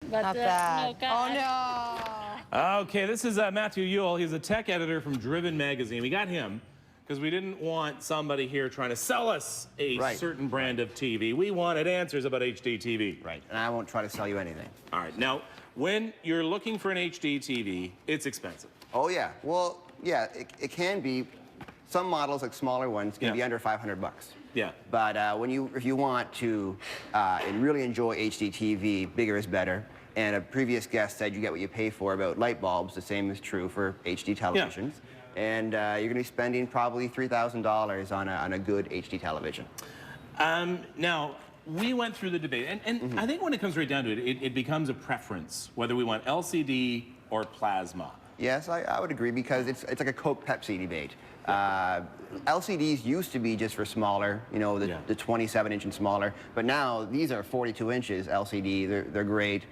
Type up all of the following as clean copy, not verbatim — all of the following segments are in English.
But, Not bad. no cash. Oh, no. Okay, this is Mathieu Yuill. He's a tech editor from Driven Magazine. We got him because we didn't want somebody here trying to sell us a certain brand of TV. We wanted answers about HDTV. Right, and I won't try to sell you anything. All right, now, when you're looking for an HDTV, it's expensive. Oh, yeah. Well, yeah, it can be. Some models, like smaller ones, can be under 500 bucks. Yeah. But if you want to and really enjoy HDTV, bigger is better. And a previous guest said you get what you pay for about light bulbs. The same is true for HD televisions. Yeah. And you're going to be spending probably $3,000 on a good HD television. Now, we went through the debate, and I think when it comes right down to it, it becomes a preference, whether we want LCD or plasma. Yes, I would agree, because it's like a Coke-Pepsi debate. LCDs used to be just for smaller, you know, the 27-inch and smaller, but now these are 42 inches LCD. They're great.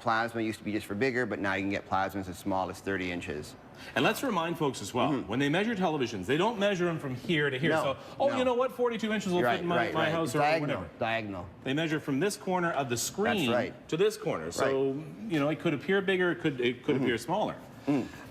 Plasma used to be just for bigger, but now you can get plasmas as small as 30 inches. And let's remind folks as well, when they measure televisions, they don't measure them from here to here. You know what, 42 inches will fit in my house or whatever. Diagonal. They measure from this corner of the screen to this corner. So, you know, it could appear bigger, it could appear smaller.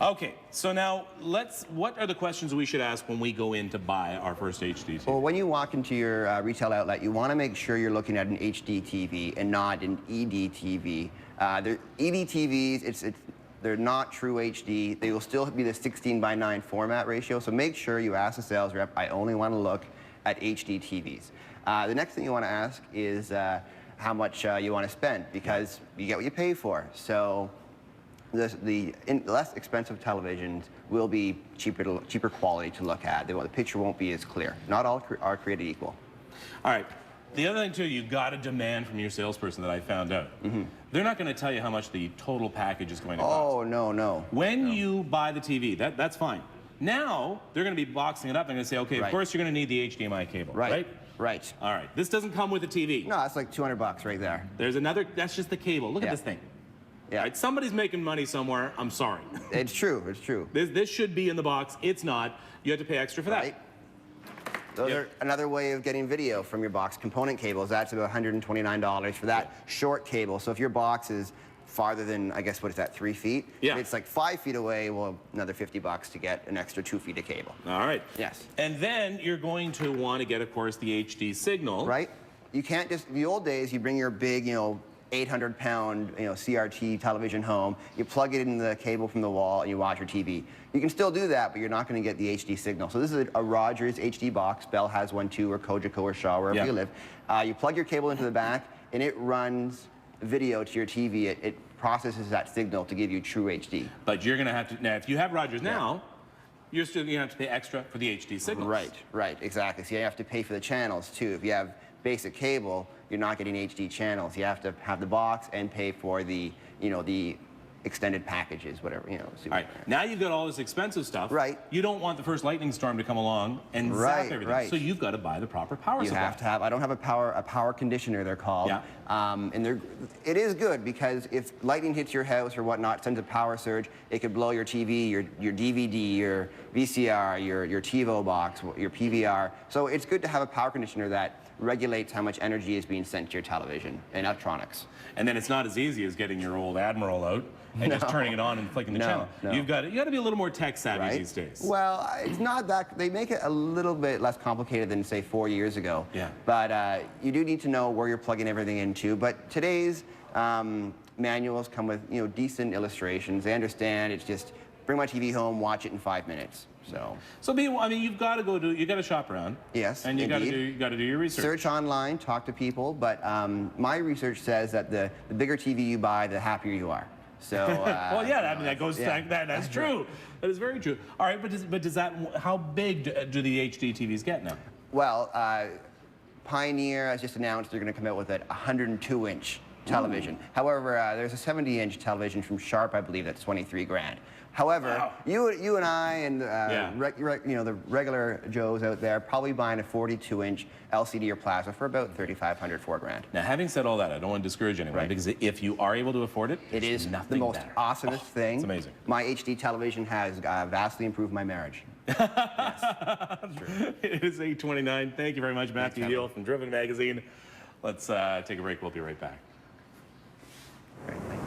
Okay, so now what are the questions we should ask when we go in to buy our first HDTV? Well, when you walk into your retail outlet, you want to make sure you're looking at an HDTV and not an EDTV. EDTVs, they're not true HD. They will still be the 16:9 format ratio, so make sure you ask the sales rep, I only want to look at HD TVs. The next thing you want to ask is how much you want to spend, because you get what you pay for. So the less expensive televisions will be cheaper quality to look at. The picture won't be as clear. Not all are created equal. All right. The other thing, too, you got to demand from your salesperson that I found out. They're not going to tell you how much the total package is going to cost. Oh, no. When you buy the TV, that's fine. Now, they're going to be boxing it up and going to say, okay, of course you're going to need the HDMI cable, right? Right. All right. This doesn't come with a TV. No, that's like 200 bucks right there. There's another, that's just the cable. Look at this thing. Yeah. Right, somebody's making money somewhere. I'm sorry. It's true. It's true. This should be in the box. It's not. You have to pay extra for that. Those are another way of getting video from your box. Component cables, that's about $129 for that short cable. So if your box is farther than, I guess, what is that, 3 feet? Yeah. If it's like 5 feet away, well, another 50 bucks to get an extra 2 feet of cable. All right. Yes. And then you're going to want to get, of course, the HD signal. Right. You can't just, in the old days, you bring your big, 800-pound, CRT television home, you plug it in the cable from the wall, and you watch your TV. You can still do that, but you're not going to get the HD signal. So this is a Rogers HD box. Bell has one too, or Cogeco or Shaw, wherever you live. You plug your cable into the back, and it runs video to your TV. It processes that signal to give you true HD. But you're going to have to, now if you have Rogers now, you're still going to have to pay extra for the HD signals. Right, exactly. So you have to pay for the channels too. If you have basic cable, you're not getting HD channels. You have to have the box and pay for the, the extended packages, whatever, All right, now you've got all this expensive stuff. Right. You don't want the first lightning storm to come along and zap everything. So you've got to buy the proper power supply. You have to have, I don't have a power conditioner, they're called. Yeah. And it is good, because if lightning hits your house or whatnot, sends a power surge, it could blow your TV, your DVD, your VCR, your TiVo box, your PVR. So it's good to have a power conditioner that regulates how much energy is being sent to your television and electronics. And then it's not as easy as getting your old Admiral out and just turning it on and flicking the channel. You got to be a little more tech savvy these days. Well, it's not that, they make it a little bit less complicated than, say, 4 years ago. Yeah. But you do need to know where you're plugging everything into. But today's manuals come with, decent illustrations. They understand it's just bring my TV home, watch it in 5 minutes. So I mean, you've got to you got to shop around. Yes, and you got to do your research. Search online, talk to people. But my research says that the bigger TV you buy, the happier you are. So well, yeah, I mean, that goes that's true. That is very true. All right, but does that, how big do the HD TVs get now? Well, Pioneer has just announced they're going to come out with a 102-inch television. However, there's a 70-inch television from Sharp, I believe, that's 23 grand. However, you and I and the regular Joes out there probably buying a 42-inch LCD or plasma for about $3,500, $4 grand. Now, having said all that, I don't want to discourage anyone, because if you are able to afford it, it is the most awesomest thing. It's amazing. My HD television has vastly improved my marriage. Yes. True. It is 8:29. Thank you very much, Mathieu Yuill from Driven Magazine. Let's take a break. We'll be right back. All right, bye.